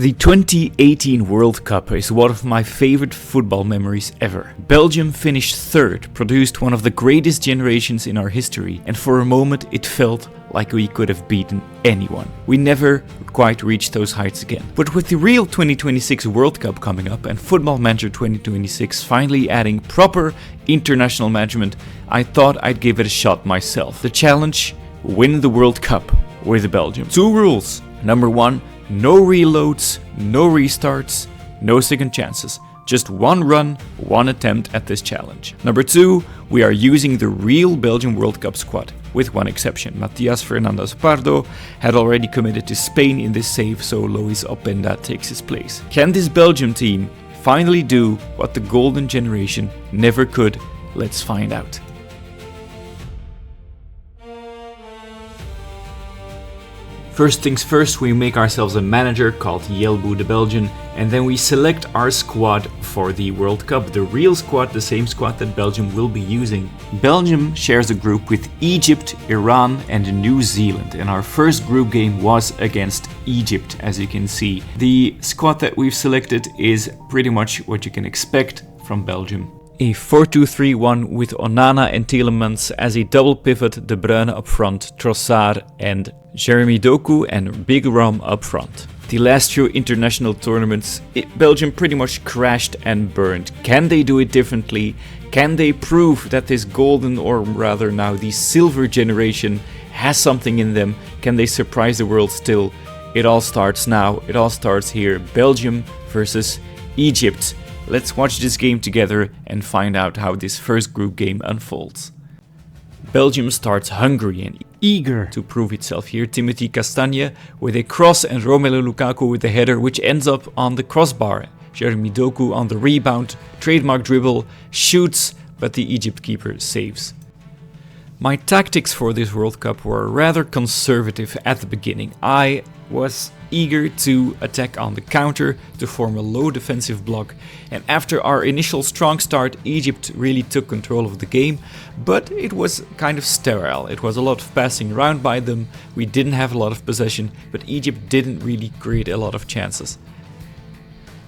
The 2018 World Cup is one of my favorite football memories ever. Belgium finished third, produced one of the greatest generations in our history, and for a moment it felt like we could have beaten anyone. We never quite reached those heights again. But with the real 2026 World Cup coming up and Football Manager 2026 finally adding proper international management, I thought I'd give it a shot myself. The challenge: win the World Cup with Belgium. 2 rules. Number 1, no reloads, no restarts, no second chances. Just 1 run, 1 attempt at this challenge. Number 2, we are using the real Belgium World Cup squad, with one exception. Matías Fernández-Pardo had already committed to Spain in this save, so Loïs Openda takes his place. Can this Belgium team finally do what the golden generation never could? Let's find out. First things first, we make ourselves a manager called Yelbu the Belgian, and then we select our squad for the World Cup, the real squad, the same squad that Belgium will be using. Belgium shares a group with Egypt, Iran and New Zealand, and our first group game was against Egypt, as you can see. The squad that we've selected is pretty much what you can expect from Belgium. A 4-2-3-1 with Onana and Tielemans as a double pivot, De Bruyne up front, Trossard and Jeremy Doku and Big Rom up front. The last few international tournaments, Belgium pretty much crashed and burned. Can they do it differently? Can they prove that this golden, or rather now the silver generation, has something in them? Can they surprise the world still? It all starts now. It all starts here. Belgium versus Egypt. Let's watch this game together and find out how this first group game unfolds. Belgium starts hungry and eager to prove itself here. Timothy Castagne with a cross and Romelu Lukaku with the header, which ends up on the crossbar. Jeremy Doku on the rebound, trademark dribble, shoots, but the Egypt keeper saves. My tactics for this World Cup were rather conservative at the beginning. I was eager to attack on the counter to form a low defensive block, and after our initial strong start, Egypt really took control of the game, but it was kind of sterile. It was a lot of passing around by them, we didn't have a lot of possession, but Egypt didn't really create a lot of chances.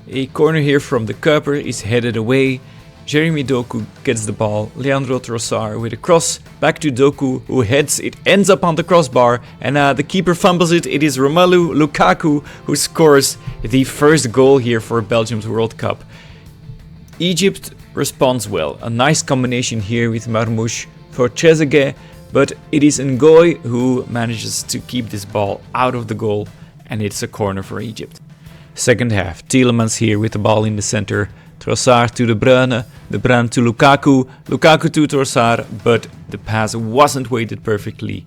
A corner here from the keeper is headed away. Jeremy Doku gets the ball, Leandro Trossard with a cross, back to Doku who heads, it ends up on the crossbar, and the keeper fumbles it. It is Romelu Lukaku who scores the first goal here for Belgium's World Cup. Egypt responds well, a nice combination here with Marmoush for Trezeguet, but it is Ngoy who manages to keep this ball out of the goal, and it's a corner for Egypt. Second half, Tielemans here with the ball in the center, Trossard to De Bruyne to Lukaku, Lukaku to Trossard, but the pass wasn't weighted perfectly.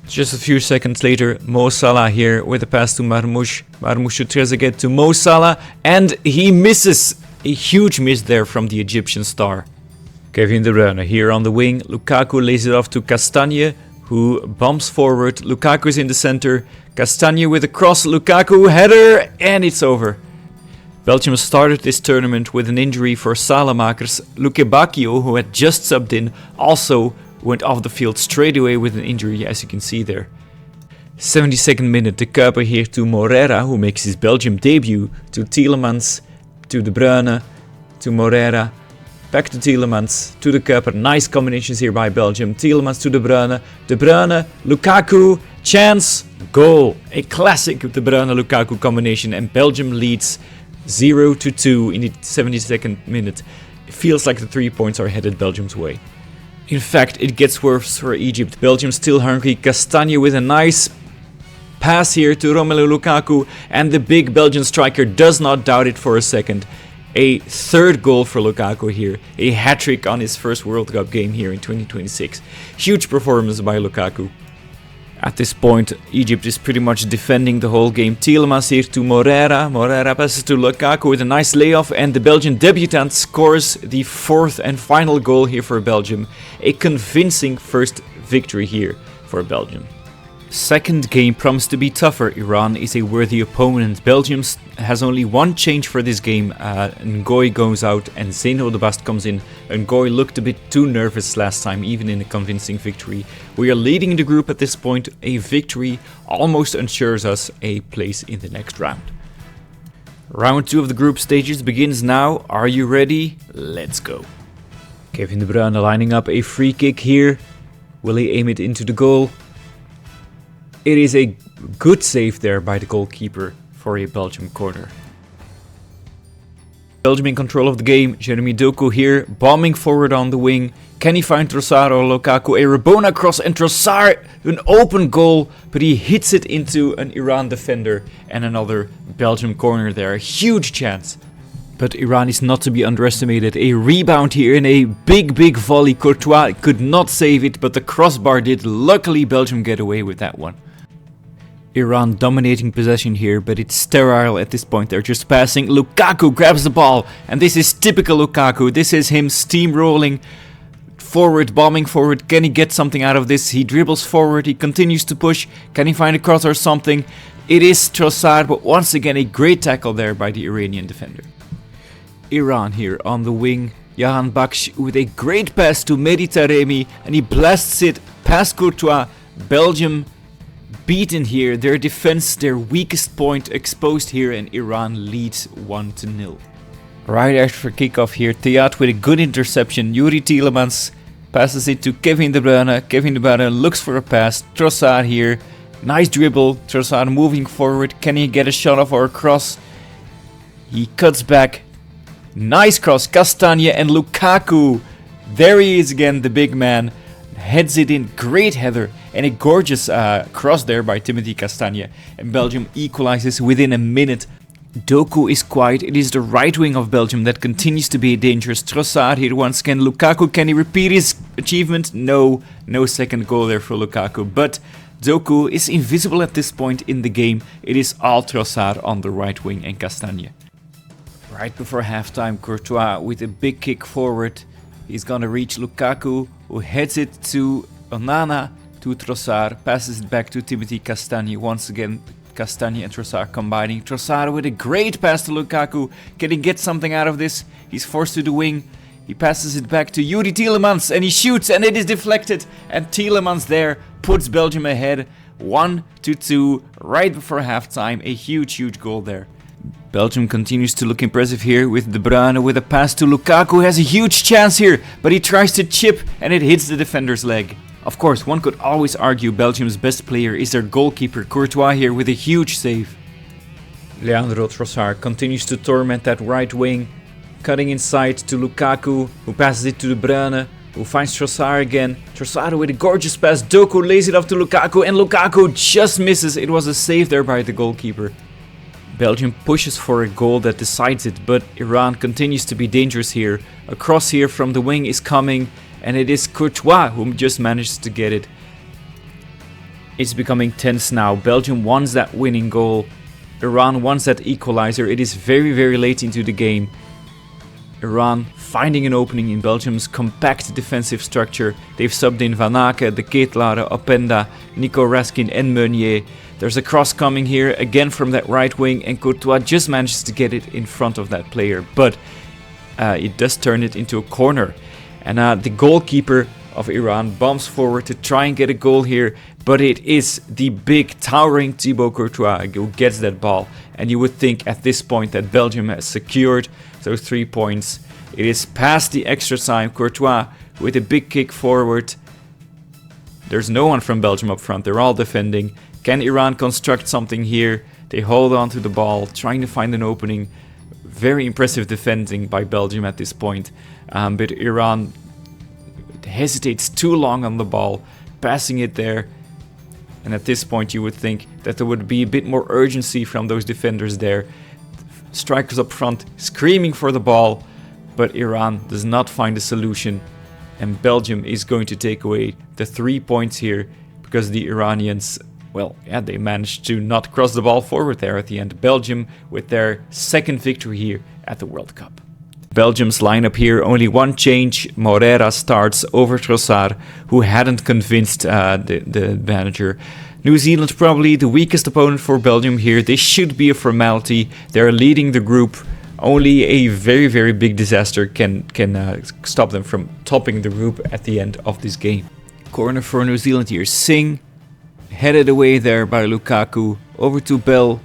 Just a few seconds later, Mo Salah here with a pass to Marmoush, Marmoush to Trezeguet to Mo Salah, and he misses. A huge miss there from the Egyptian star. Kevin De Bruyne here on the wing, Lukaku lays it off to Castagne, who bumps forward, Lukaku is in the center, Castagne with a cross, Lukaku header, and it's over. Belgium started this tournament with an injury for Salamakers. Luke Bacchio, who had just subbed in, also went off the field straight away with an injury, as you can see there. 72nd minute, the keeper here to Morera, who makes his Belgium debut, to Tielemans, to De Bruyne, to Morera, back to Tielemans, to the keeper. Nice combinations here by Belgium. Tielemans to De Bruyne, Lukaku, chance, goal. A classic De Bruyne-Lukaku combination, and Belgium leads 0-2 in the 72nd minute. It feels like the 3 points are headed Belgium's way. In fact, it gets worse for Egypt. Belgium still hungry. Castagne with a nice pass here to Romelu Lukaku, and the big Belgian striker does not doubt it for a second. A third goal for Lukaku here. A hat-trick on his first World Cup game here in 2026. Huge performance by Lukaku. At this point, Egypt is pretty much defending the whole game. Tielemans here to Morera. Morera passes to Lukaku with a nice layoff, and the Belgian debutant scores the fourth and final goal here for Belgium. A convincing first victory here for Belgium. Second game promised to be tougher. Iran is a worthy opponent. Belgium has only one change for this game. Ngoy goes out and Zeno de Bast comes in. Ngoy looked a bit too nervous last time, even in a convincing victory. We are leading the group at this point. A victory almost ensures us a place in the next round. Round 2 of the group stages begins now. Are you ready? Let's go. Kevin De Bruyne lining up a free kick here. Will he aim it into the goal? It is a good save there by the goalkeeper for a Belgium corner. Belgium in control of the game. Jeremy Doku here, bombing forward on the wing. Can he find Trossard or Lukaku? A Rabona cross and Trossard, an open goal, but he hits it into an Iran defender and another Belgium corner there. A huge chance. But Iran is not to be underestimated. A rebound here in a big volley. Courtois could not save it, but the crossbar did. Luckily, Belgium get away with that one. Iran dominating possession here, but it's sterile at this point. They're just passing. Lukaku grabs the ball, and this is typical Lukaku. This is him steamrolling forward, bombing forward. Can he get something out of this? He dribbles forward, he continues to push. Can he find a cross or something? It is Trossard, but once again a great tackle there by the Iranian defender. Iran here on the wing. Jahan Baksh with a great pass to Mehdi Taremi, and he blasts it past Courtois. Belgium beaten here, their defense, their weakest point exposed here, and Iran leads 1-0. Right after kickoff here, Theat with a good interception. Yuri Tielemans passes it to Kevin De Bruyne. Kevin De Bruyne looks for a pass. Trossard here, nice dribble. Trossard moving forward. Can he get a shot off or a cross? He cuts back. Nice cross. Castagne and Lukaku. There he is again, the big man. Heads it in, great header, and a gorgeous cross there by Timothy Castagne. And Belgium equalizes within a minute. Doku is quiet. It is the right wing of Belgium that continues to be dangerous. Trossard here once again. Lukaku, can he repeat his achievement? No second goal there for Lukaku. But Doku is invisible at this point in the game. It is all Trossard on the right wing and Castagne. Right before halftime, Courtois with a big kick forward. He's gonna reach Lukaku, who heads it to Onana, to Trossard, passes it back to Timothy Castagne. Once again, Castagne and Trossard combining. Trossard with a great pass to Lukaku. Can he get something out of this? He's forced to the wing. He passes it back to Yuri Tielemans, and he shoots, and it is deflected. And Tielemans there puts Belgium ahead 1-2 right before halftime. A huge goal there. Belgium continues to look impressive here with De Bruyne with a pass to Lukaku. Has a huge chance here, but he tries to chip and it hits the defender's leg. Of course, one could always argue Belgium's best player is their goalkeeper Courtois here with a huge save. Leandro Trossard continues to torment that right wing, cutting inside to Lukaku, who passes it to De Bruyne, who finds Trossard again. Trossard with a gorgeous pass. Doku lays it off to Lukaku, and Lukaku just misses. It was a save there by the goalkeeper. Belgium pushes for a goal that decides it, but Iran continues to be dangerous here. A cross here from the wing is coming, and it is Courtois who just manages to get it. It's becoming tense now. Belgium wants that winning goal. Iran wants that equalizer. It is very late into the game. Iran finding an opening in Belgium's compact defensive structure. They've subbed in Van Aken, De Ketelaere, Openda, Nico Raskin and Meunier. There's a cross coming here again from that right wing, and Courtois just manages to get it in front of that player, but it does turn it into a corner. And the goalkeeper of Iran bombs forward to try and get a goal here, but it is the big towering Thibaut Courtois who gets that ball. And you would think at this point that Belgium has secured those 3 points. It is past the extra time. Courtois with a big kick forward. There's no one from Belgium up front. They're all defending. Can Iran construct something here? They hold on to the ball, trying to find an opening. Very impressive defending by Belgium at this point. But Iran hesitates too long on the ball, passing it there. And at this point you would think that there would be a bit more urgency from those defenders there. Strikers up front screaming for the ball, but Iran does not find a solution. And Belgium is going to take away the 3 points here because the Iranians, they managed to not cross the ball forward there at the end. Belgium with their second victory here at the World Cup. Belgium's lineup here, only one change. Morera starts over Trossard, who hadn't convinced the manager. New Zealand probably the weakest opponent for Belgium here. This should be a formality. They're leading the group. Only a very big disaster can stop them from topping the group at the end of this game. Corner for New Zealand here. Singh headed away there by Lukaku. Over to Bell.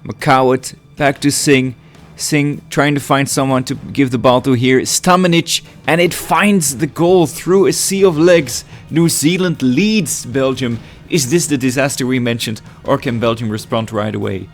McCowett Back to Singh. Singh trying to find someone to give the ball to here. Stamenic, and it finds the goal through a sea of legs. New Zealand leads Belgium. Is this the disaster we mentioned, or can Belgium respond right away?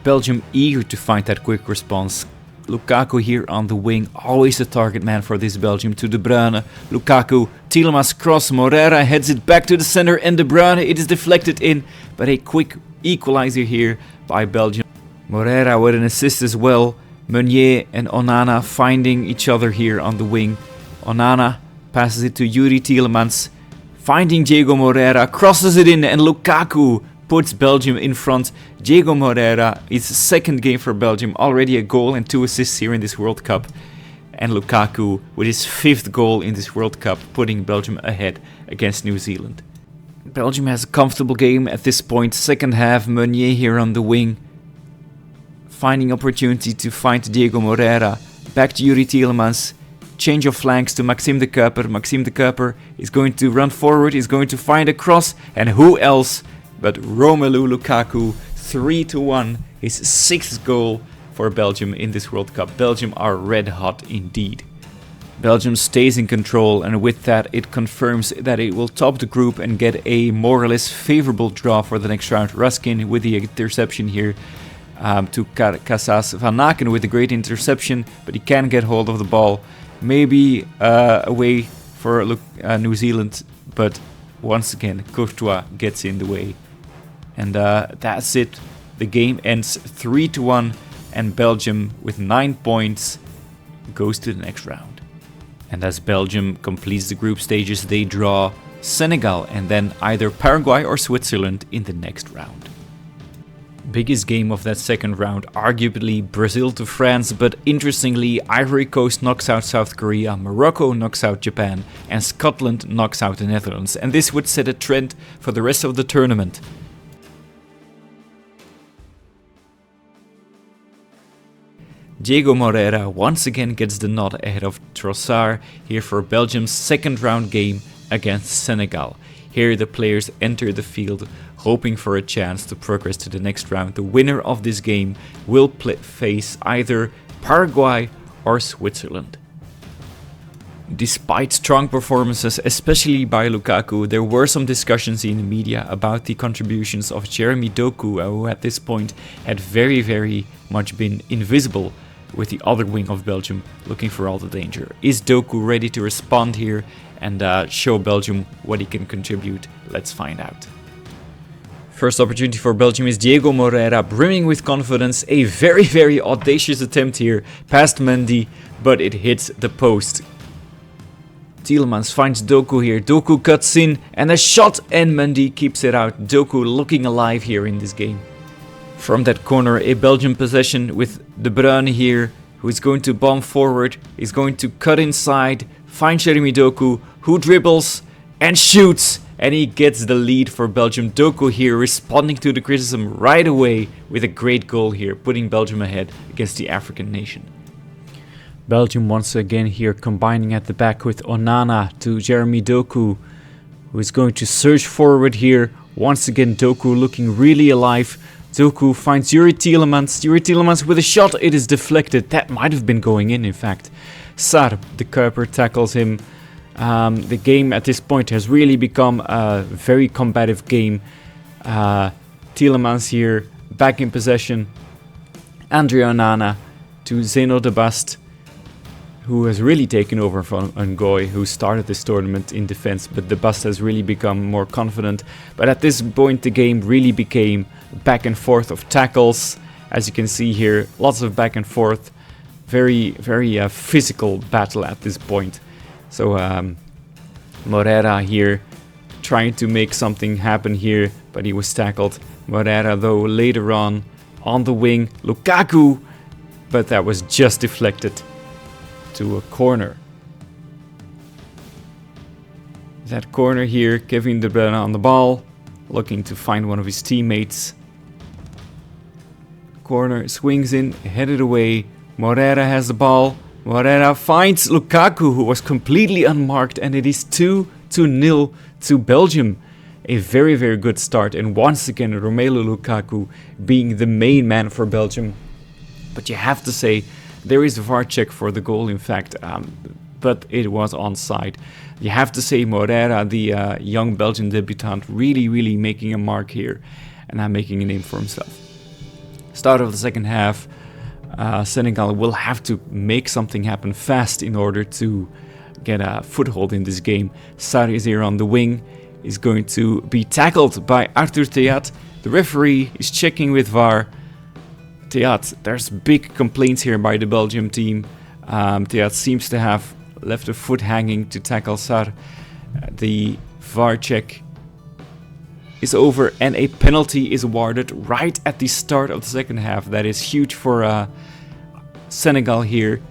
Belgium eager to find that quick response. Lukaku here on the wing, always the target man for this Belgium. To De Bruyne, Lukaku, Tielemans cross, Moreira heads it back to the center, and De Bruyne, it is deflected in, but a quick equalizer here by Belgium. Moreira with an assist as well. Meunier and Onana finding each other here on the wing. Onana passes it to Yuri Tielemans, finding Diego Moreira, crosses it in, and Lukaku puts Belgium in front. Diego Moreira, his second game for Belgium, already a goal and 2 assists here in this World Cup. And Lukaku with his 5th goal in this World Cup, putting Belgium ahead against New Zealand. Belgium has a comfortable game at this point. Second half, Meunier here on the wing, finding opportunity to find Diego Moreira. Back to Yuri Tielemans. Change of flanks to Maxime de Cuyper. Maxime de Cuyper is going to run forward. He's going to find a cross. And who else but Romelu Lukaku. 3-1. His 6th goal for Belgium in this World Cup. Belgium are red hot indeed. Belgium stays in control, and with that it confirms that it will top the group and get a more or less favorable draw for the next round. Ruskin with the interception here. To Casas. Van Aken with a great interception, but he can get hold of the ball. Maybe a way for New Zealand, but once again Courtois gets in the way. And that's it. The game ends 3-1, and Belgium with 9 points goes to the next round. And as Belgium completes the group stages, they draw Senegal and then either Paraguay or Switzerland in the next round. Biggest game of that second round, arguably Brazil to France, but interestingly Ivory Coast knocks out South Korea, Morocco knocks out Japan, and Scotland knocks out the Netherlands, and this would set a trend for the rest of the tournament. Diego Moreira once again gets the nod ahead of Trossard here for Belgium's second round game against Senegal. Here the players enter the field hoping for a chance to progress to the next round. The winner of this game will face either Paraguay or Switzerland. Despite strong performances, especially by Lukaku, there were some discussions in the media about the contributions of Jeremy Doku, who at this point had very much been invisible with the other wing of Belgium, looking for all the danger. Is Doku ready to respond here and show Belgium what he can contribute? Let's find out. First opportunity for Belgium is Diego Moreira, brimming with confidence. A very audacious attempt here past Mendy, but it hits the post. Tielemans finds Doku here. Doku cuts in and a shot, and Mendy keeps it out. Doku looking alive here in this game. From that corner, a Belgian possession with De Bruyne here, who is going to bomb forward. He's going to cut inside, find Jeremy Doku, who dribbles and shoots, and he gets the lead for Belgium. Doku here responding to the criticism right away with a great goal here, putting Belgium ahead against the African nation. Belgium once again here combining at the back with Onana to Jeremy Doku, who is going to surge forward here. Once again Doku looking really alive. Doku finds Yuri Tielemans. Yuri Tielemans with a shot. It is deflected. That might have been going in fact. Sarr, the Cuyper, tackles him. The game at this point has really become a very combative game. Tielemans here back in possession. Andre Onana to Zeno de Bast, who has really taken over from Ngoy, who started this tournament in defense, but De Bast has really become more confident. But at this point the game really became back and forth of tackles. As you can see here, lots of back and forth. Very physical battle at this point. So Moreira here trying to make something happen here, but he was tackled. Moreira though later on the wing. Lukaku, but that was just deflected to a corner. That corner here, Kevin De Bruyne on the ball, looking to find one of his teammates. Corner swings in, headed away. Moreira has the ball. Moreira finds Lukaku, who was completely unmarked, and it is 2-0 to Belgium. a very, very good start. And once again, Romelu Lukaku being the main man for Belgium. But you have to say, there is a VAR check for the goal, in fact, but it was onside. You have to say Moreira, the young Belgian debutant, really, really making a mark here and making a name for himself. Start of the second half, Senegal will have to make something happen fast in order to get a foothold in this game. Sarr is here on the wing, is going to be tackled by Arthur Theat. The referee is checking with VAR. Theat, there's big complaints here by the Belgium team. Theat seems to have left a foot hanging to tackle Sarr. The VAR check is over and a penalty is awarded right at the start of the second half. That is huge for Senegal here.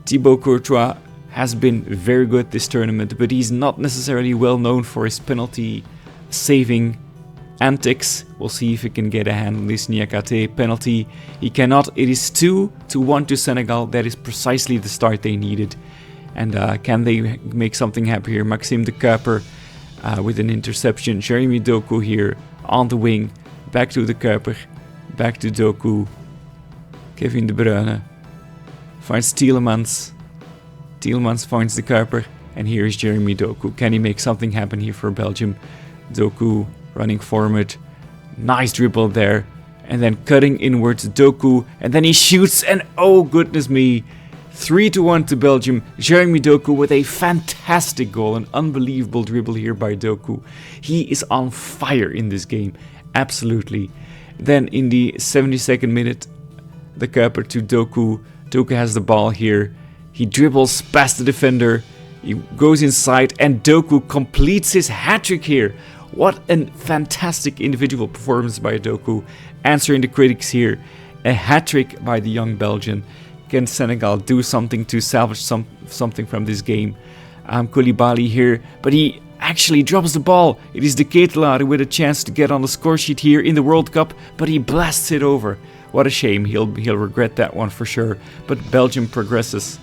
Thibaut Courtois has been very good this tournament, but he's not necessarily well known for his penalty saving antics. We'll see if he can get a hand on this Niakate penalty. He cannot. It is 2-1 to Senegal. That is precisely the start they needed. And can they make something happen here? Maxime de Kuiper with an interception. Jeremy Doku here on the wing. Back to de Kuiper. Back to Doku. Kevin De Bruyne finds Tielemans. Tielemans finds de Kuiper. And here is Jeremy Doku. Can he make something happen here for Belgium? Doku running forward. Nice dribble there. And then cutting inwards Doku. And then he shoots. And oh goodness me. 3-1 to Belgium. Jeremy Doku with a fantastic goal. An unbelievable dribble here by Doku. He is on fire in this game. Absolutely. Then in the 72nd minute, the Kuiper to Doku. Doku has the ball here. He dribbles past the defender. He goes inside and Doku completes his hat-trick here. What a fantastic individual performance by Doku. Answering the critics here. A hat-trick by the young Belgian. Can Senegal do something to salvage something from this game? Koulibaly here, but he actually drops the ball. It is De Ketelaere with a chance to get on the score sheet here in the World Cup, but he blasts it over. What a shame. He'll regret that one for sure. But Belgium progresses.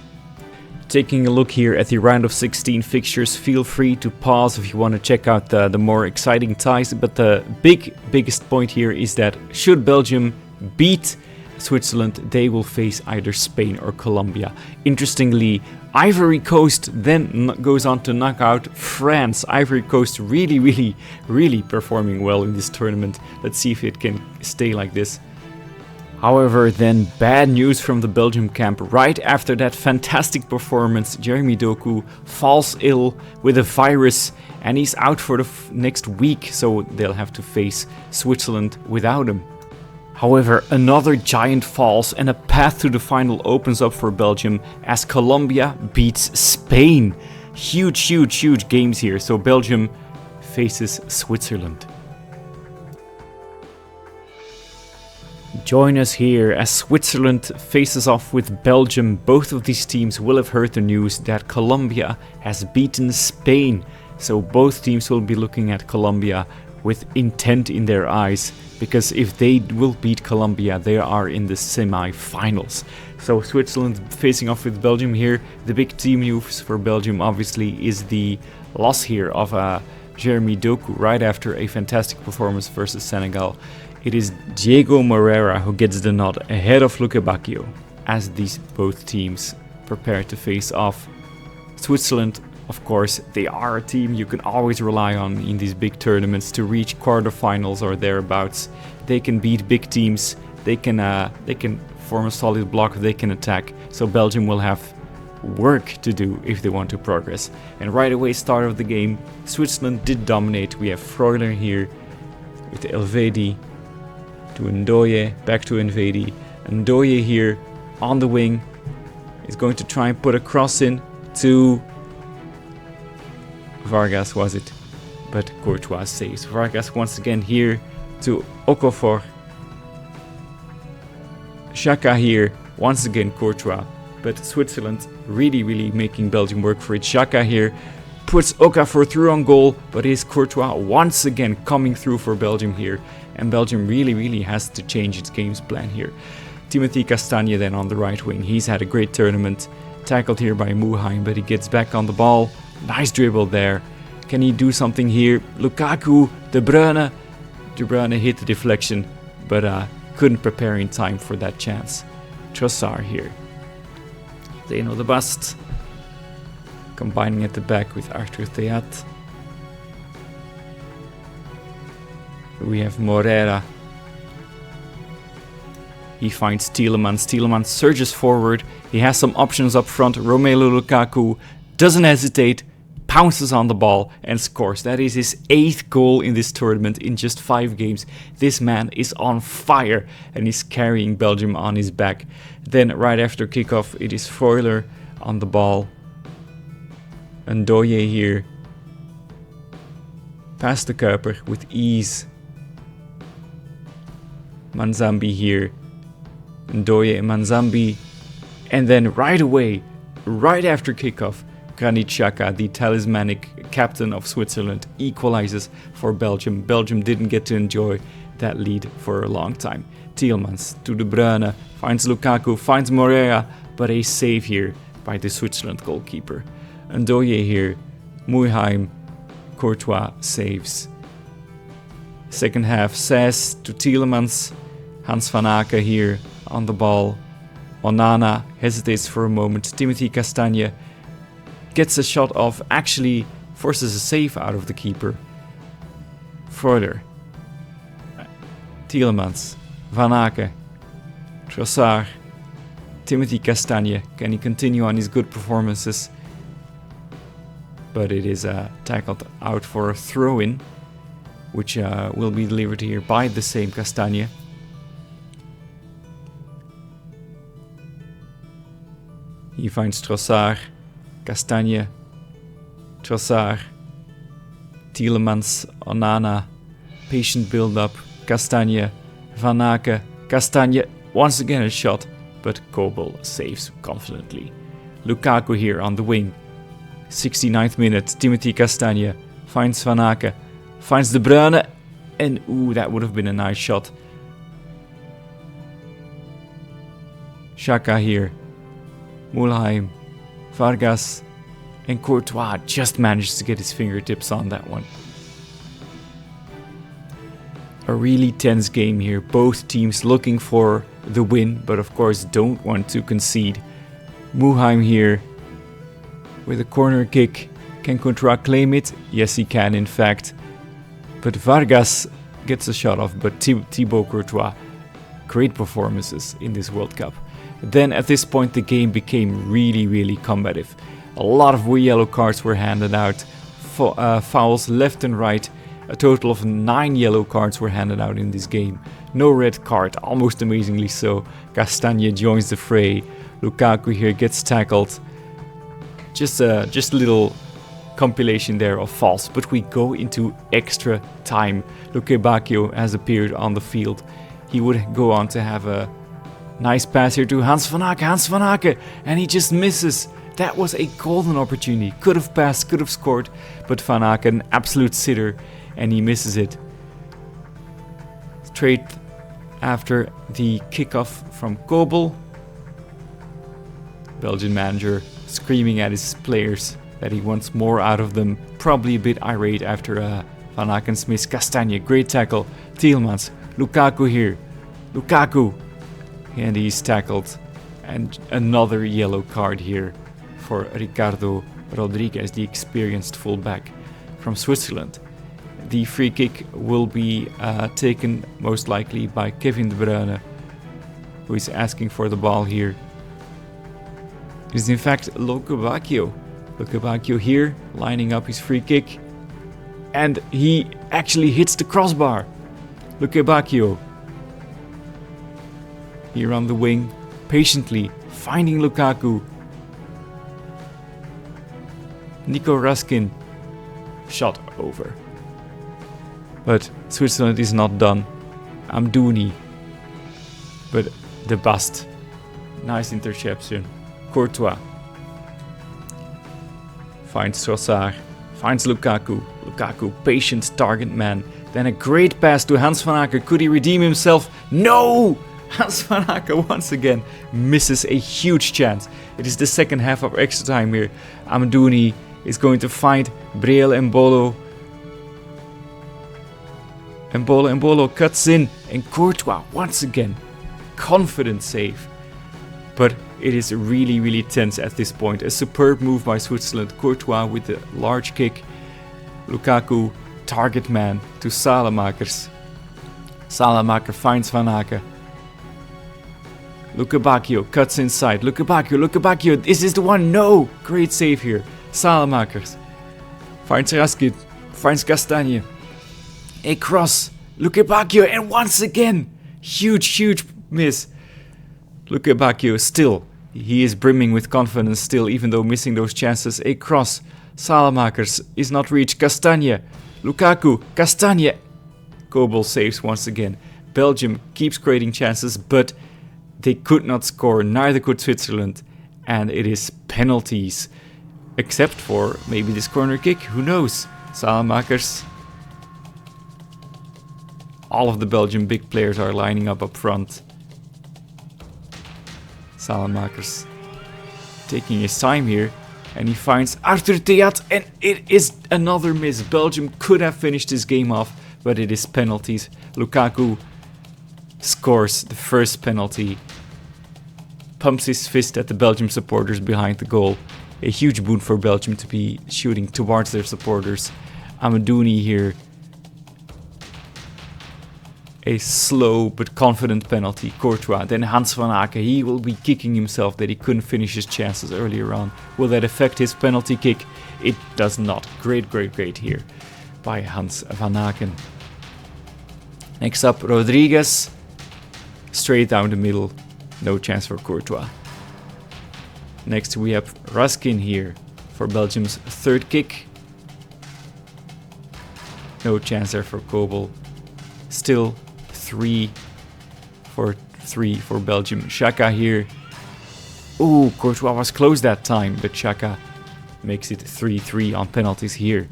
Taking a look here at the round of 16 fixtures, feel free to pause if you want to check out the more exciting ties. But the biggest point here is that should Belgium beat Switzerland, they will face either Spain or Colombia. Interestingly, Ivory Coast then goes on to knock out France. Ivory Coast really performing well in this tournament. Let's see if it can stay like this. However, then bad news from the Belgium camp. Right after that fantastic performance, Jeremy Doku falls ill with a virus and he's out for the next week, so they'll have to face Switzerland without him. However, another giant falls and a path to the final opens up for Belgium as Colombia beats Spain. Huge games here, so Belgium faces Switzerland. Join us here as Switzerland faces off with Belgium. Both of these teams will have heard the news that Colombia has beaten Spain. So both teams will be looking at Colombia with intent in their eyes. Because if they will beat Colombia, they are in the semi-finals. So Switzerland facing off with Belgium here. The big team news for Belgium obviously is the loss here of Jeremy Doku right after a fantastic performance versus Senegal. It is Diego Moreira who gets the nod ahead of Luke Bacchio as these both teams prepare to face off. Switzerland, of course, they are a team you can always rely on in these big tournaments to reach quarterfinals or thereabouts. They can beat big teams, they can form a solid block, they can attack. So Belgium will have work to do if they want to progress. And right away, start of the game, Switzerland did dominate. We have Freuler here with Elvedi to Ndoye, back to Nvedi. Ndoye here on the wing is going to try and put a cross in to Vargas, was it? But Courtois saves. Vargas once again here to Okafor. Xhaka here, once again Courtois. But Switzerland really making Belgium work for it. Xhaka here puts Okafor through on goal, but is Courtois once again coming through for Belgium here. And Belgium really has to change its game's plan here. Timothy Castagne then on the right wing. He's had a great tournament. Tackled here by Muheim, but he gets back on the ball. Nice dribble there. Can he do something here? Lukaku, De Bruyne. De Bruyne hit the deflection, but couldn't prepare in time for that chance. Trossard here. Zeno de Bast. Combining at the back with Arthur Theat. We have Moreira. He finds Tielemans. Tielemans surges forward. He has some options up front. Romelu Lukaku doesn't hesitate, pounces on the ball and scores. That is his 8th goal in this tournament in just 5 games. This man is on fire and he's carrying Belgium on his back. Then right after kickoff, it is Freuler on the ball. Ndoye here. Past the Kuiper with ease. Manzambi here. Ndoye and Manzambi. And then right away, right after kickoff, Granit Xhaka, the talismanic captain of Switzerland, equalizes for Belgium. Belgium didn't get to enjoy that lead for a long time. Tielemans to De Bruyne, finds Lukaku, finds Moreira, but a save here by the Switzerland goalkeeper. Ndoye here, Muheim, Courtois saves. Second half, Says to Tielemans, Hans van Aken here on the ball. Onana hesitates for a moment. Timothy Castagne gets a shot off, actually forces a save out of the keeper. Freuler, Tielemans, Van Aken, Trossard, Timothy Castagne. Can he continue on his good performances? But it is tackled out for a throw-in, which will be delivered here by the same Castagne. He finds Trossard, Castagne, Trossard, Tielemans, Onana, patient build-up, Castagne, Van Aken, Castagne, once again a shot, but Kobel saves confidently. Lukaku here on the wing. 69th minute, Timothy Castagne finds Van Aken, finds De Bruyne, and that would have been a nice shot. Xhaka here, Mulheim, Vargas, and Courtois just managed to get his fingertips on that one. A really tense game here, both teams looking for the win, but of course don't want to concede. Muheim here with a corner kick. Can Courtois claim it? Yes, he can in fact. But Vargas gets a shot off, but Thibaut Courtois, great performances in this World Cup. Then at this point the game became really combative. A lot of yellow cards were handed out, fouls left and right. A total of 9 yellow cards were handed out in this game. No red card, almost amazingly so. Castagne joins the fray. Lukaku here gets tackled. Just a little compilation there of fouls, but we go into extra time. Luque Bacchio has appeared on the field. He would go on to have a nice pass here to Hans van Aken, and he just misses. That was a golden opportunity. Could have passed, could have scored, but Van Aken, absolute sitter, and he misses it. Straight after the kickoff from Kobel, Belgian manager screaming at his players that he wants more out of them. Probably a bit irate after Van Aken's miss. Castagne, great tackle. Tielemans, Lukaku here. Lukaku, and he's tackled. And another yellow card here for Ricardo Rodriguez, the experienced fullback from Switzerland. The free kick will be taken most likely by Kevin De Bruyne, who is asking for the ball here. It is in fact Luque Bacchio. Luque Bacchio here, lining up his free kick. And he actually hits the crossbar. Luque Bacchio here on the wing, patiently finding Lukaku. Nico Raskin, shot over. But Switzerland is not done. Amdouni, but the bust. Nice interception. Courtois finds Trossard, finds Lukaku. Lukaku, patient target man. Then a great pass to Hans van Aken. Could he redeem himself? No! Hans van Aken once again misses a huge chance. It is the second half of extra time here. Amdouni is going to find Briel Mbolo. Mbolo cuts in, and Courtois once again, confident save. But it is really, really tense at this point. A superb move by Switzerland. Courtois with a large kick. Lukaku, target man to Salamakers. Salamaker finds Van Aken. Lukebakio cuts inside. Lukebakio, this is the one. No! Great save here. Salamakers finds Raskin, finds Castagne. A cross. Lukebakio, and once again, huge miss. Lukebakio still, he is brimming with confidence still, even though missing those chances. A cross. Salamakers is not reached. Castagne. Lukaku. Castagne. Kobel saves once again. Belgium keeps creating chances, but they could not score, neither could Switzerland, and it is penalties. Except for maybe this corner kick, who knows? Salamakers. All of the Belgian big players are lining up front. Salamakers taking his time here, and he finds Arthur Theat, and it is another miss. Belgium could have finished this game off, but it is penalties. Lukaku scores the first penalty, pumps his fist at the Belgium supporters behind the goal. A huge boon for Belgium to be shooting towards their supporters. Amadouni here. A slow but confident penalty. Courtois, then Hans Van Aken. He will be kicking himself that he couldn't finish his chances earlier on. Will that affect his penalty kick? It does not. Great here by Hans Van Aken. Next up, Rodriguez. Straight down the middle. No chance for Courtois. Next we have Raskin here for Belgium's third kick. No chance there for Kobel. Still 3 for Belgium. Xhaka here. Ooh, Courtois was close that time, but Xhaka makes it 3-3 on penalties here.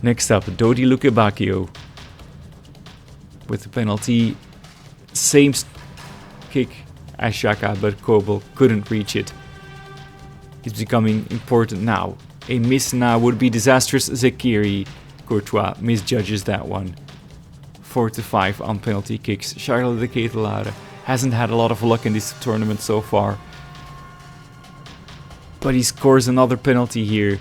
Next up, Dodi Lukebakio with the penalty. Same kick as Xhaka, but Kobel couldn't reach it. It's becoming important now. A miss now would be disastrous. Zekiri. Courtois misjudges that one. 4-5 on penalty kicks. Charles de Ketelaere hasn't had a lot of luck in this tournament so far, but he scores another penalty here.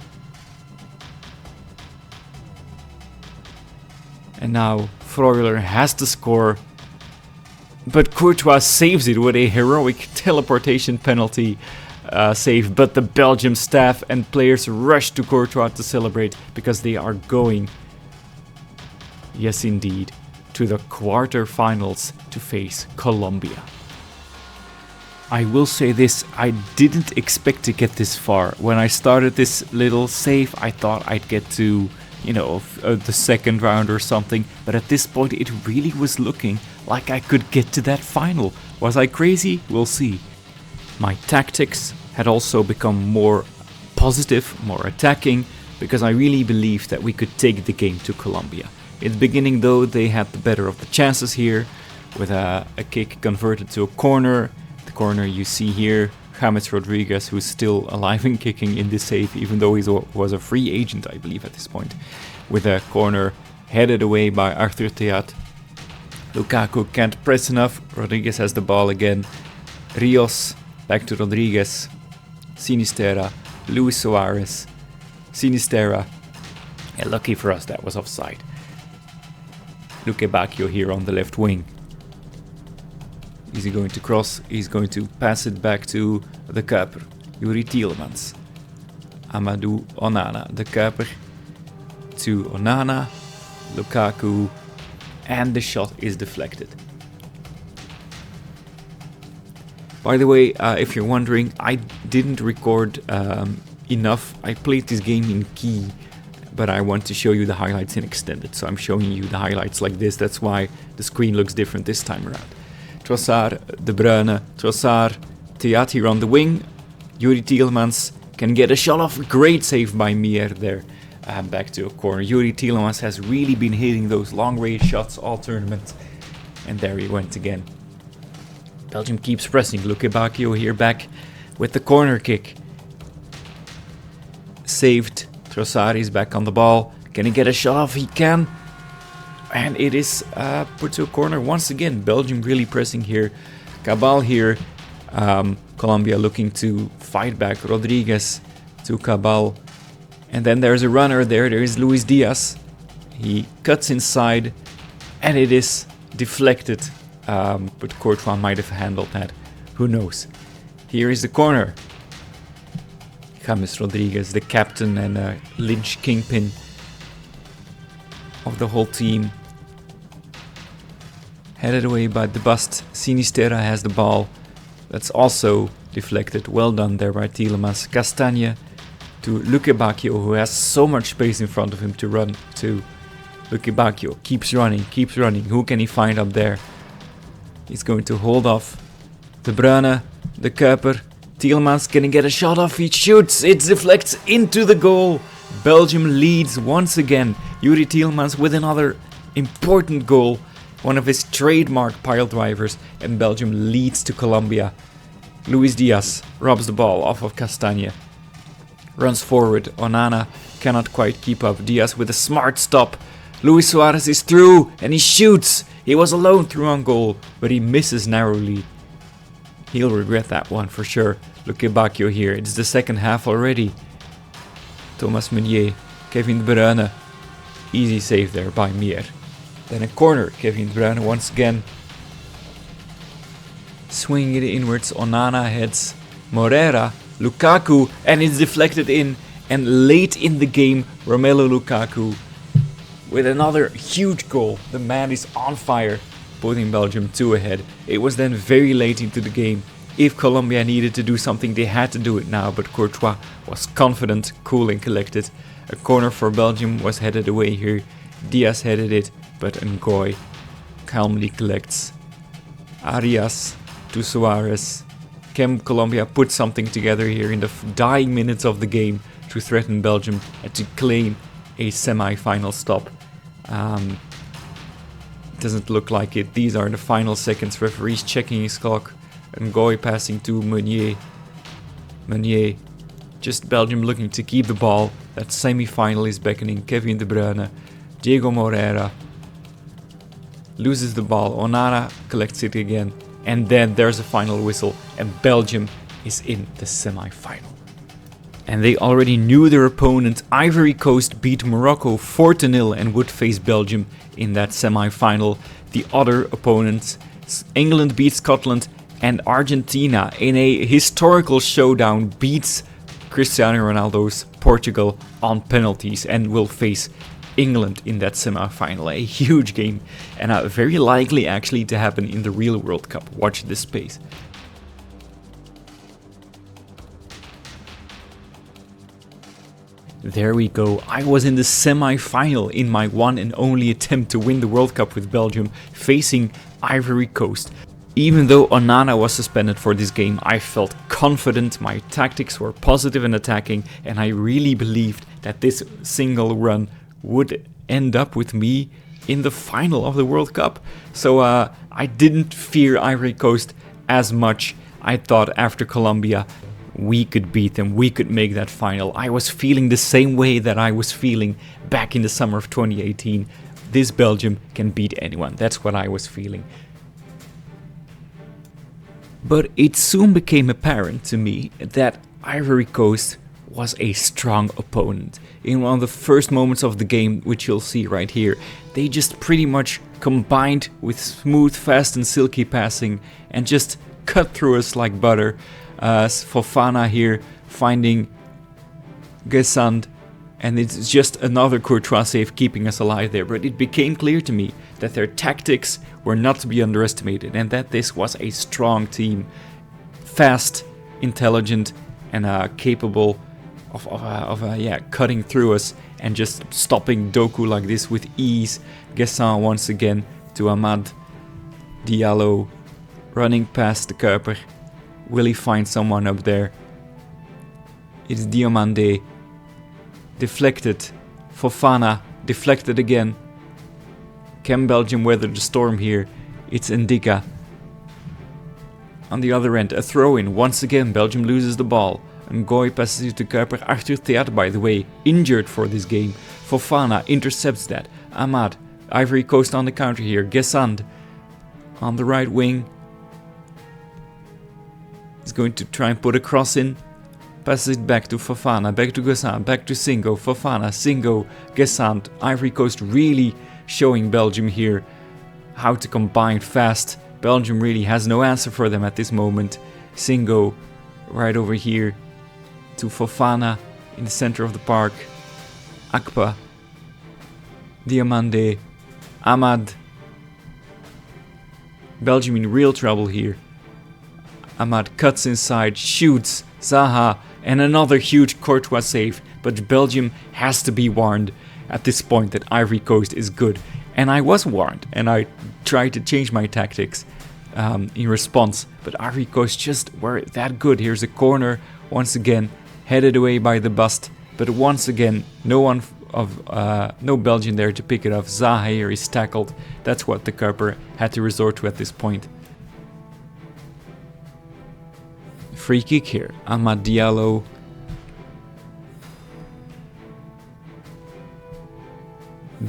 And now Freuler has to score, but Courtois saves it with a heroic teleportation penalty save. But the Belgium staff and players rush to Courtois to celebrate because they are going, yes indeed, to the quarterfinals to face Colombia. I will say this, I didn't expect to get this far. When I started this little save, I thought I'd get to, the second round or something, but at this point it really was looking like I could get to that final. Was I crazy? We'll see. My tactics had also become more positive, more attacking, because I really believed that we could take the game to Colombia. In the beginning though, they had the better of the chances here, with a kick converted to a corner. The corner you see here, James Rodriguez, who's still alive and kicking in this save, even though he was a free agent, I believe, at this point. With a corner headed away by Arthur Theat. Lukaku can't press enough. Rodriguez has the ball again. Rios, back to Rodriguez. Sinisterra, Luis Suarez. Sinisterra. And lucky for us, that was offside. Lukebakio here on the left wing. Is he going to cross? He's going to pass it back to the keeper, Yuri Tielemans. Amadou Onana, the keeper, to Onana, Lukaku, and the shot is deflected. By the way, if you're wondering, I didn't record enough. I played this game in key, but I want to show you the highlights in extended, so I'm showing you the highlights like this. That's why the screen looks different this time around. Trossard, De Bruyne, Trossard, Theat here on the wing. Yuri Tielemans can get a shot off. Great save by Mier there. Back to a corner. Yuri Tielemans has really been hitting those long range shots all tournament. And there he went again. Belgium keeps pressing. Lukebakio here back with the corner kick. saved. Trossard is back on the ball. Can he get a shot off? He can. And it is put to a corner once again. Belgium really pressing here. Cabal here. Colombia looking to fight back. Rodriguez to Cabal. And then there's a runner there. There is Luis Diaz. He cuts inside. And it is deflected. But Courtois might have handled that. Who knows? Here is the corner. James Rodriguez, the captain and Lynch kingpin of the whole team. Headed away by the bust. Sinisterra has the ball. That's also deflected. Well done there by Tielemans. Castagne to Luque Bacchio, who has so much space in front of him to run to. Luque Bacchio keeps running. Who can he find up there? He's going to hold off De Bruyne, De Kuiper. Tielemans, can he get a shot off? He shoots. It deflects into the goal. Belgium leads once again. Yuri Tielemans with another important goal. One of his trademark pile drivers. And Belgium leads to Colombia. Luis Diaz robs the ball off of Castagne. Runs forward. Onana cannot quite keep up. Diaz with a smart stop. Luis Suarez is through and he shoots. He was alone through on goal, but he misses narrowly. He'll regret that one for sure. Luque Bacchio here. It's the second half already. Thomas Meunier. Kevin De Bruyne. Easy save there by Mier. Then a corner. Kevin De Bruyne once again. Swinging it inwards. Onana heads. Moreira. Lukaku. And it's deflected in. And late in the game, Romelu Lukaku with another huge goal. The man is on fire, putting Belgium 2 ahead. It was then very late into the game. If Colombia needed to do something, they had to do it now, but Courtois was confident, cool and collected. A corner for Belgium was headed away here. Diaz headed it, but Ngoy calmly collects. Arias to Suarez. Can Colombia put something together here in the dying minutes of the game to threaten Belgium and to claim a semi-final stop? Doesn't look like it. These are the final seconds. Referee's checking his clock. Ngoy passing to Meunier. Meunier. Just Belgium looking to keep the ball. That semi-final is beckoning. Kevin De Bruyne. Diego Moreira. Loses the ball. Onana collects it again. And then there's a final whistle. And Belgium is in the semi-final. And they already knew their opponent. Ivory Coast beat Morocco 4-0 and would face Belgium in that semi-final. The other opponents, England beat Scotland and Argentina in a historical showdown beats Cristiano Ronaldo's Portugal on penalties and will face England in that semi-final. A huge game and very likely actually to happen in the real World Cup. Watch this space. There we go. I was in the semi-final in my one and only attempt to win the World Cup with Belgium, facing Ivory Coast. Even though Onana was suspended for this game, I felt confident, my tactics were positive and attacking, and I really believed that this single run would end up with me in the final of the World Cup. So I didn't fear Ivory Coast as much. I thought after Colombia, we could beat them, we could make that final. I was feeling the same way that I was feeling back in the summer of 2018. This Belgium can beat anyone, that's what I was feeling. But it soon became apparent to me that Ivory Coast was a strong opponent. In one of the first moments of the game, which you'll see right here, they just pretty much combined with smooth, fast and silky passing and just cut through us like butter. Fofana here finding Gesand, and it's just another Courtois save keeping us alive there. But it became clear to me that their tactics were not to be underestimated and that this was a strong team, fast, intelligent and capable of cutting through us and just stopping Doku like this with ease. Gesand once again to Ahmad Diallo, running past the Kuiper. Will he find someone up there? It's Diomande. Deflected. Fofana. Deflected again. Can Belgium weather the storm here? It's Ndika. On the other end, a throw-in. Once again, Belgium loses the ball. Ngoy passes it to Kuiper. Arthur Theat, by the way, injured for this game. Fofana intercepts that. Ahmad, Ivory Coast on the counter here. Gesand on the right wing. He's going to try and put a cross in. Passes it back to Fofana, back to Gesand, back to Singo. Fofana, Singo, Gesand. Ivory Coast really showing Belgium here how to combine fast. Belgium really has no answer for them at this moment. Singo right over here to Fofana in the center of the park. Akpa, Diamande, Ahmad. Belgium in real trouble here. Ahmad cuts inside, shoots, Zaha, and another huge Courtois save. But Belgium has to be warned at this point that Ivory Coast is good. And I was warned, and I tried to change my tactics in response. But Ivory Coast just were that good. Here's a corner, once again, headed away by the bust. But once again, no Belgian there to pick it up. Zaha here is tackled. That's what the Kuiper had to resort to at this point. Free kick here. Amad Diallo.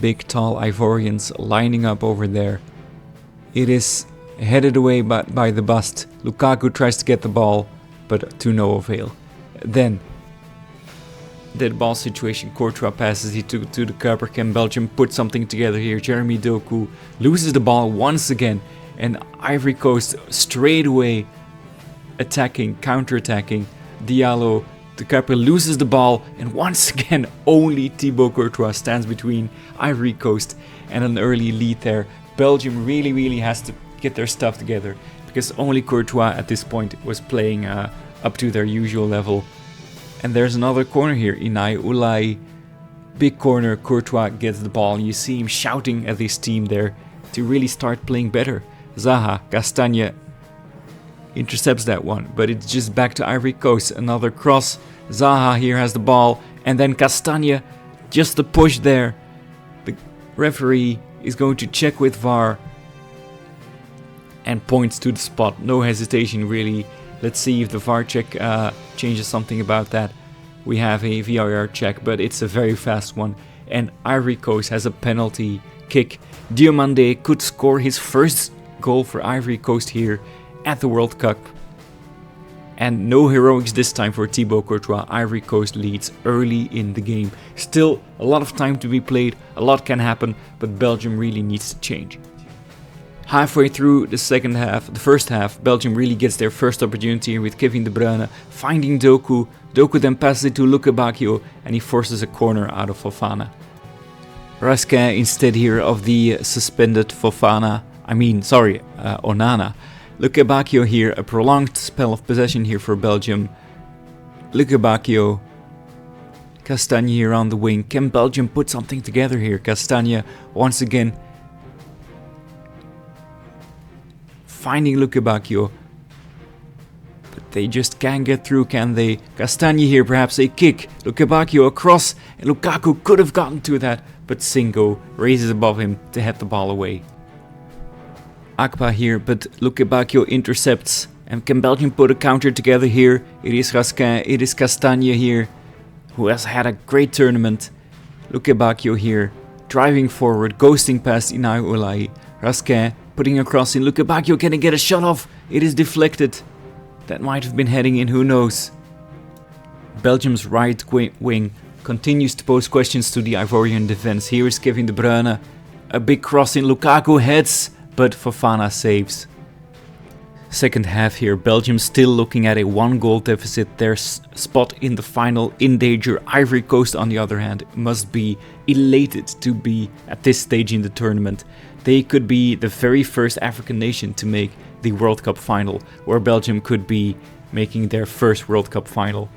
Big tall Ivorians lining up over there. It is headed away by the bust. Lukaku tries to get the ball, but to no avail. Then, dead ball situation. Courtois passes it to the Kuiper. Can Belgium put something together here? Jeremy Doku loses the ball once again, and Ivory Coast straight away attacking, counter-attacking. Diallo, the Kuiper loses the ball, and once again only Thibaut Courtois stands between Ivory Coast and an early lead there. Belgium really has to get their stuff together, because only Courtois at this point was playing up to their usual level. And there's another corner here. Inai Ulai, big corner. Courtois gets the ball. You see him shouting at his team there to really start playing better. Zaha, Castagne intercepts that one, but it's just back to Ivory Coast. Another cross. Zaha here has the ball, and then Castagne, just the push there. The referee is going to check with VAR and points to the spot. No hesitation really. Let's see if the VAR check changes something about that. We have a VAR check, but it's a very fast one. And Ivory Coast has a penalty kick. Diomande could score his first goal for Ivory Coast here at the World Cup. And no heroics this time for Thibaut Courtois. Ivory Coast leads early in the game. Still a lot of time to be played. A lot can happen, but Belgium really needs to change. Halfway through the first half, Belgium really gets their first opportunity with Kevin De Bruyne finding Doku. Doku then passes it to Luke Bacchio, and he forces a corner out of Fofana. Raskin instead here of the suspended Onana. Luke Bacchio here, a prolonged spell of possession here for Belgium. Luke Bacchio. Castagne here on the wing. Can Belgium put something together here? Castagne once again finding Luke Bacchio, but they just can't get through, can they? Castagne here, perhaps a kick. Luke Bacchio across, and Lukaku could have gotten to that, but Singo raises above him to head the ball away. Akpa here, but Luke Bacchio intercepts, and can Belgium put a counter together here? It is Raskin, it is Castagne here, who has had a great tournament. Luke Bacchio here, driving forward, ghosting past Inai Ulai. Raskin putting a cross in. Luke Bacchio, can he get a shot off? It is deflected. That might have been heading in, who knows. Belgium's right wing continues to pose questions to the Ivorian defense. Here is Kevin De Bruyne. A big cross in. Lukaku heads, but Fofana saves. Second half here, Belgium still looking at a 1-goal deficit. Their spot in the final in danger. Ivory Coast, on the other hand, must be elated to be at this stage in the tournament. They could be the very first African nation to make the World Cup final, where Belgium could be making their first World Cup final.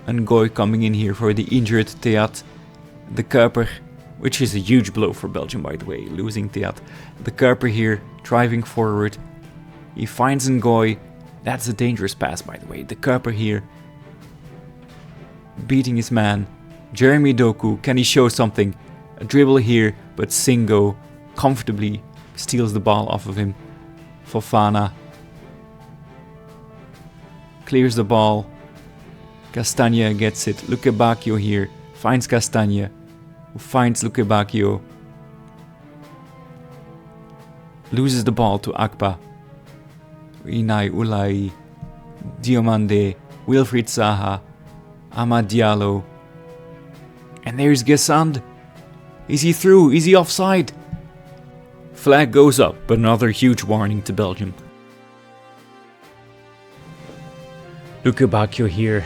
Ngoy coming in here for the injured Theat. The Kuiper, which is a huge blow for Belgium, by the way, losing Theat. The Kuiper here, driving forward. He finds Ngoy. That's a dangerous pass, by the way. The Kuiper here, beating his man. Jeremy Doku, can he show something? A dribble here, but Singo comfortably steals the ball off of him. Fofana. clears the ball. Castagna gets it. Luque Bacchio here finds Castagna, who finds Luque Bacchio. Loses the ball to Akpa. Inai Ulai, Diomande, Wilfried Zaha, Amad Diallo. And there's Gesand. Is he through? Is he offside? Flag goes up, but another huge warning to Belgium. Luque Bacchio here.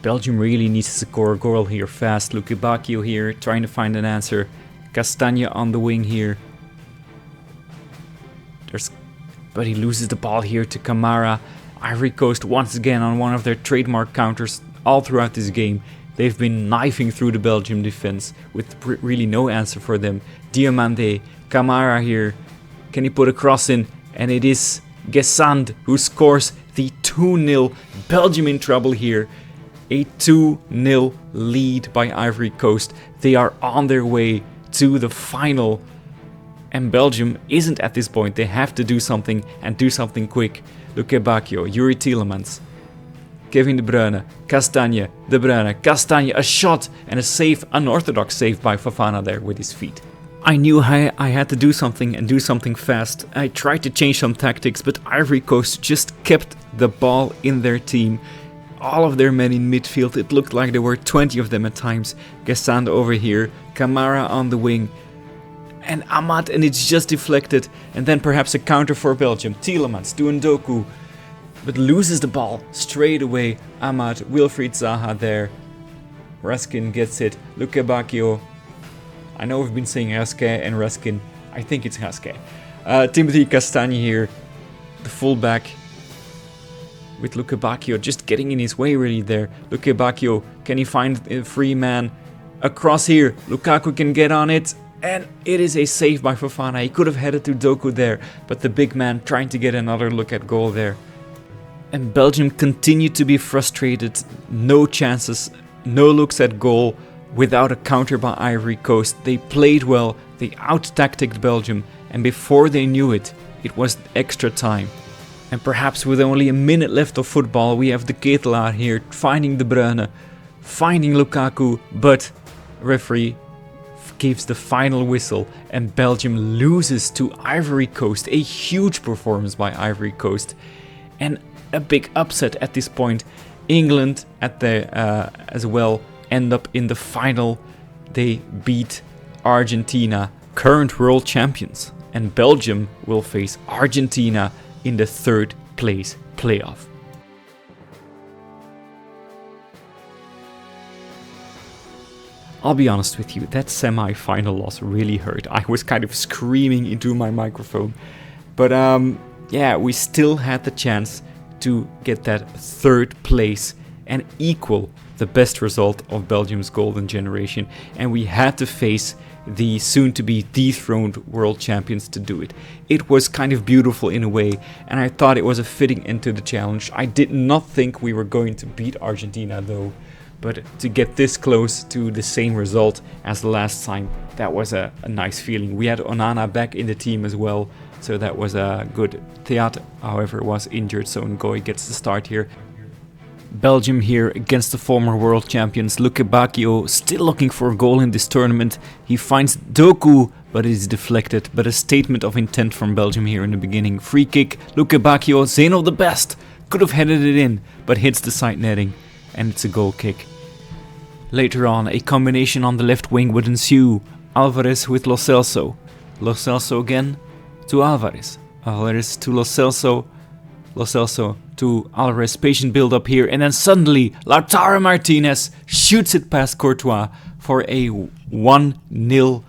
Belgium really needs to score a goal here fast. Luque Bacchio here, trying to find an answer. Castagna on the wing here. But he loses the ball here to Camara. Ivory Coast once again on one of their trademark counters all throughout this game. They've been knifing through the Belgium defense with really no answer for them. Diomande, Camara here. Can he put a cross in? And it is Gesand who scores the 2-0. Belgium in trouble here. A 2-0 lead by Ivory Coast. They are on their way to the final. And Belgium isn't at this point. They have to do something and do something quick. Luque Bacchio, Yuri Tielemans, Kevin De Bruyne, Castagna, De Bruyne, Castagna, a shot and a save, unorthodox save by Fofana there with his feet. I knew I had to do something and do something fast. I tried to change some tactics, but Ivory Coast just kept the ball in their team. All of their men in midfield, it looked like there were 20 of them at times. Gesand over here, Camara on the wing, and Amad, and it's just deflected. And then perhaps a counter for Belgium. Tielemans to Ndoku, but loses the ball straight away. Amad, Wilfried Zaha there. Raskin gets it. Luque Bacchio. I know we've been saying Raske and Raskin. I think it's Raske. Timothy Castagna here, the fullback, with Luque Bacchio just getting in his way really there. Luque Bacchio, can he find a free man? Across here, Lukaku can get on it. And it is a save by Fofana. He could have headed to Doku there, but the big man trying to get another look at goal there. And Belgium continued to be frustrated. No chances, no looks at goal without a counter by Ivory Coast. They played well, they out-tacticked Belgium, and before they knew it, it was extra time. And perhaps with only a minute left of football, we have the Ketelaar here finding De Bruyne, finding Lukaku, but referee gives the final whistle and Belgium loses to Ivory Coast. A huge performance by Ivory Coast and a big upset at this point. England at the as well end up in the final. They beat Argentina, current world champions, and Belgium will face Argentina in the third place playoff. I'll be honest with you, that semi-final loss really hurt. I was kind of screaming into my microphone. But yeah, we still had the chance to get that third place and equal the best result of Belgium's golden generation. And we had to face the soon-to-be dethroned world champions to do it. It was kind of beautiful in a way, and I thought it was a fitting end to the challenge. I did not think we were going to beat Argentina though. But to get this close to the same result as the last time, that was a nice feeling. We had Onana back in the team as well, so that was a good. Theat, however, was injured, so Ngoy gets the start here. Belgium here against the former world champions. Luque Bacchio still looking for a goal in this tournament. He finds Doku, but it is deflected. But a statement of intent from Belgium here in the beginning. Free kick, Luque Bacchio, Zeno the best. Could have headed it in, but hits the side netting. And it's a goal kick. Later on, a combination on the left wing would ensue. Alvarez with Lo Celso. Lo Celso again to Alvarez. Alvarez to Lo Celso. Lo Celso to Alvarez. Patient build up here. And then suddenly, Lautaro Martinez shoots it past Courtois for a 1-0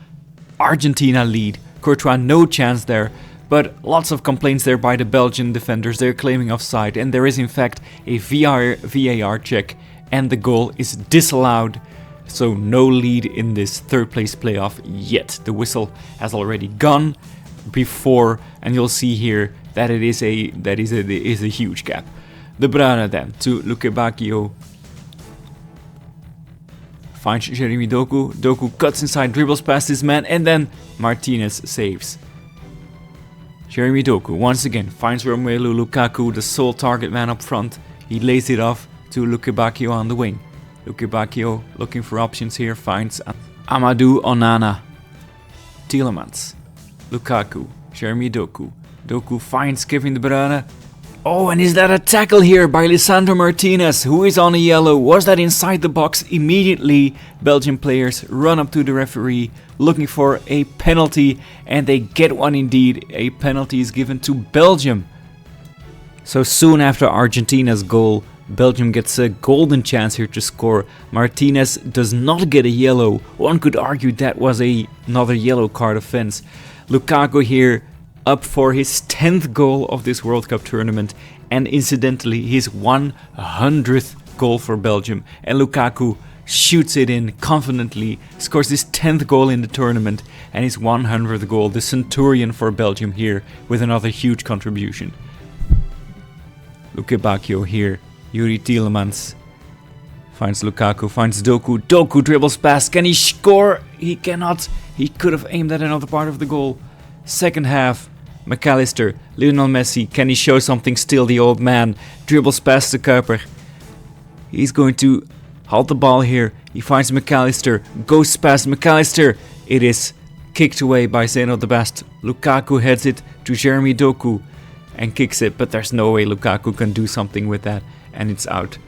Argentina lead. Courtois no chance there. But lots of complaints there by the Belgian defenders. They're claiming offside, and there is in fact a VAR check, and the goal is disallowed. So no lead in this third place playoff yet. The whistle has already gone before, and you'll see here that it is a huge gap. De Bruyne then to Luque Bacchio. Finds Jeremy Doku. Doku cuts inside, dribbles past his man, and then Martinez saves. Jeremy Doku once again finds Romelu Lukaku, the sole target man up front. He lays it off to Luke Bacchio on the wing. Luke Bacchio looking for options here, finds Amadou Onana. Tielemans, Lukaku, Jeremy Doku. Doku finds Kevin De Bruyne. Oh, and is that a tackle here by Lisandro Martinez, who is on a yellow? Was that inside the box? Immediately, Belgian players run up to the referee looking for a penalty, and they get one indeed. A penalty is given to Belgium. So soon after Argentina's goal, Belgium gets a golden chance here to score. Martinez does not get a yellow. One could argue that was another yellow card offense. Lukaku here up for his 10th goal of this World Cup tournament, and incidentally his 100th goal for Belgium. And Lukaku shoots it in confidently, scores his 10th goal in the tournament and his 100th goal. The Centurion for Belgium here with another huge contribution. Luke Bacchio here. Yuri Tielemans finds Lukaku, finds Doku. Doku dribbles past. Can he score? He cannot. He could have aimed at another part of the goal. Second half, McAllister, Lionel Messi. Can he show something still? The old man dribbles past the Kuiper. He's going to halt the ball here. He finds McAllister, goes past McAllister. It is kicked away by Zeno de Bast. Lukaku heads it to Jeremy Doku and kicks it, but there's no way Lukaku can do something with that, and it's out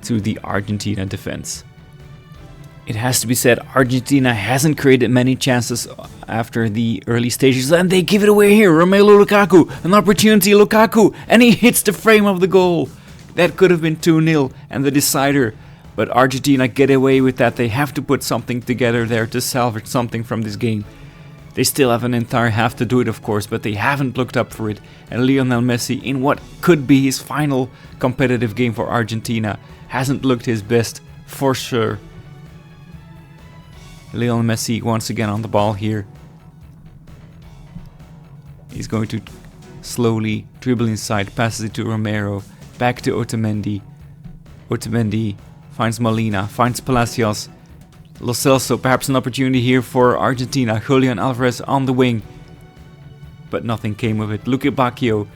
to the Argentina defense. It has to be said, Argentina hasn't created many chances after the early stages, and they give it away here. Romelu Lukaku, an opportunity, Lukaku, and he hits the frame of the goal. That could have been 2-0 and the decider, but Argentina get away with that. They have to put something together there to salvage something from this game. They still have an entire half to do it, of course, but they haven't looked up for it. And Lionel Messi, in what could be his final competitive game for Argentina, hasn't looked his best for sure. Lionel Messi once again on the ball here. He's going to slowly dribble inside, passes it to Romero, back to Otamendi. Otamendi finds Molina, finds Palacios. Lo Celso, perhaps an opportunity here for Argentina. Julian Alvarez on the wing, but nothing came of it. Luke Bacchio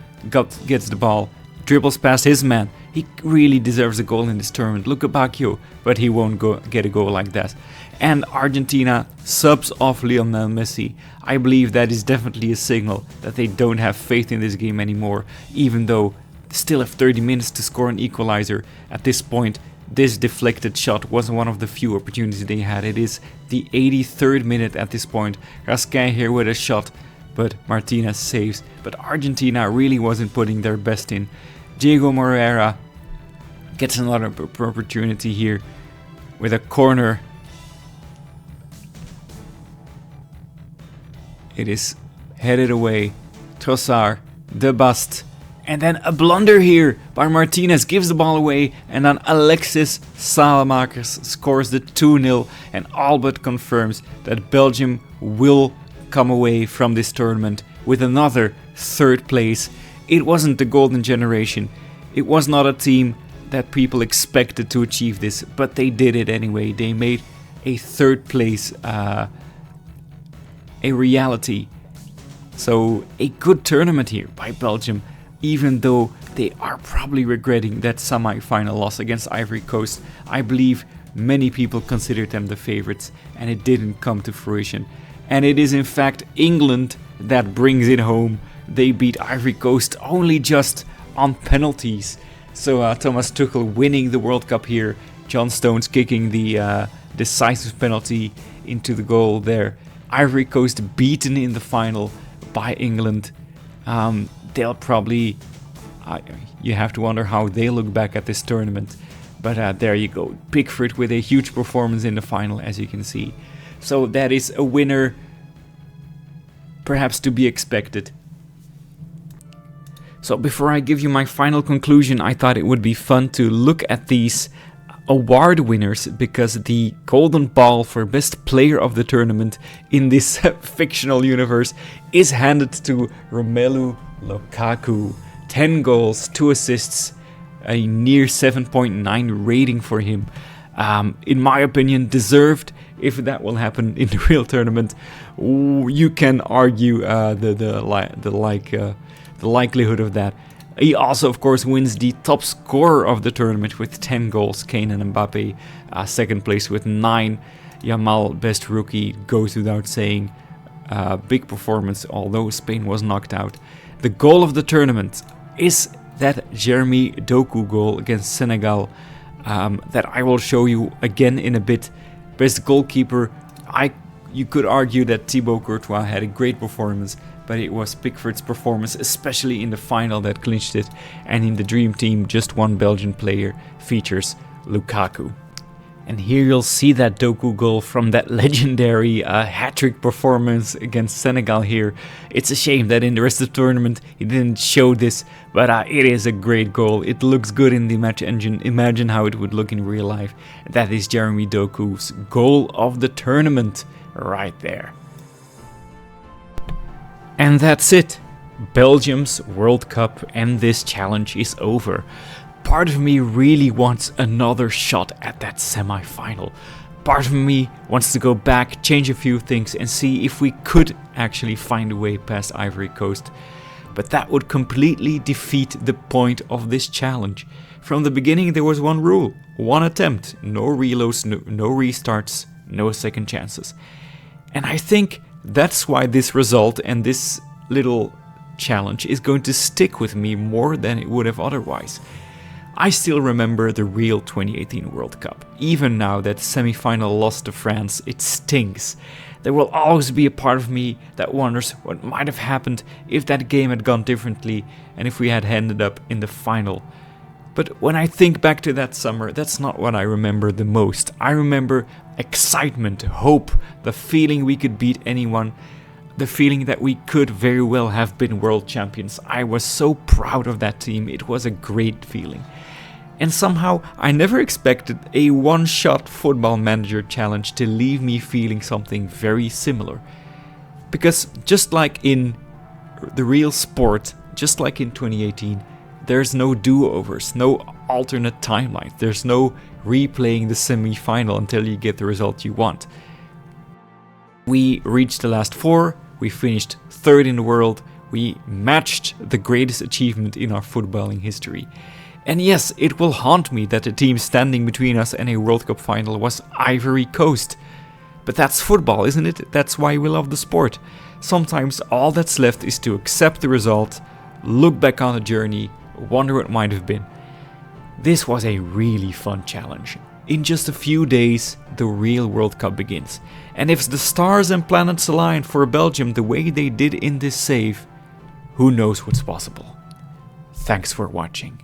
gets the ball, dribbles past his man. He really deserves a goal in this tournament, Luke Bacchio, but he won't get a goal like that. And Argentina subs off Lionel Messi. I believe that is definitely a signal that they don't have faith in this game anymore, even though they still have 30 minutes to score an equalizer. At this point, this deflected shot was one of the few opportunities they had. It is the 83rd minute at this point. Raskin here with a shot, but Martinez saves. But Argentina really wasn't putting their best in. Diego Moreira gets another opportunity here with a corner. It is headed away. Trossard, De Bast. And then a blunder here by Martinez gives the ball away, and then Alexis Salamakers scores the 2-0 and all but confirms that Belgium will come away from this tournament with another third place. It wasn't the golden generation. It was not a team that people expected to achieve this, but they did it anyway. They made a third place a reality. So a good tournament here by Belgium, even though they are probably regretting that semi-final loss against Ivory Coast. I believe many people considered them the favorites, and it didn't come to fruition. And it is in fact England that brings it home. They beat Ivory Coast only just on penalties. So Thomas Tuchel winning the World Cup here. John Stones kicking the decisive penalty into the goal there. Ivory Coast beaten in the final by England. They'll probably, you have to wonder how they look back at this tournament. But there you go. Pickford with a huge performance in the final, as you can see. So that is a winner, perhaps to be expected. So before I give you my final conclusion, I thought it would be fun to look at these award winners, because the golden ball for best player of the tournament in this fictional universe is handed to Romelu Lukaku. 10 goals, 2 assists, a near 7.9 rating for him. In my opinion, deserved. If that will happen in the real tournament, you can argue the likelihood of that. He also, of course, wins the top scorer of the tournament with 10 goals. Kane and Mbappe, second place with 9. Yamal, best rookie, goes without saying. Big performance, although Spain was knocked out. The goal of the tournament is that Jeremy Doku goal against Senegal that I will show you again in a bit. Best goalkeeper, you could argue that Thibaut Courtois had a great performance, but it was Pickford's performance, especially in the final, that clinched it. And in the Dream Team, just one Belgian player features Lukaku. And here you'll see that Doku goal from that legendary hat-trick performance against Senegal here. It's a shame that in the rest of the tournament he didn't show this, but it is a great goal. It looks good in the match engine. Imagine how it would look in real life. That is Jeremy Doku's goal of the tournament right there. And that's it. Belgium's World Cup and this challenge is over. Part of me really wants another shot at that semi-final. Part of me wants to go back, change a few things and see if we could actually find a way past Ivory Coast. But that would completely defeat the point of this challenge. From the beginning there was one rule, one attempt, no reloads, no restarts, no second chances. And I think that's why this result and this little challenge is going to stick with me more than it would have otherwise. I still remember the real 2018 World Cup. Even now that semi-final loss to France, it stings. There will always be a part of me that wonders what might have happened if that game had gone differently and if we had ended up in the final. But when I think back to that summer, that's not what I remember the most. I remember excitement, hope, the feeling we could beat anyone, the feeling that we could very well have been world champions. I was so proud of that team. It was a great feeling. And somehow I never expected a one-shot Football Manager challenge to leave me feeling something very similar. Because just like in the real sport, just like in 2018, there's no do-overs, no alternate timelines, there's no replaying the semi-final until you get the result you want. We reached the last 4, we finished 3rd in the world, we matched the greatest achievement in our footballing history. And yes, it will haunt me that the team standing between us and a World Cup final was Ivory Coast. But that's football, isn't it? That's why we love the sport. Sometimes all that's left is to accept the result, look back on the journey, wonder what might have been. This was a really fun challenge. In just a few days, the real World Cup begins. And if the stars and planets align for Belgium the way they did in this save, who knows what's possible. Thanks for watching.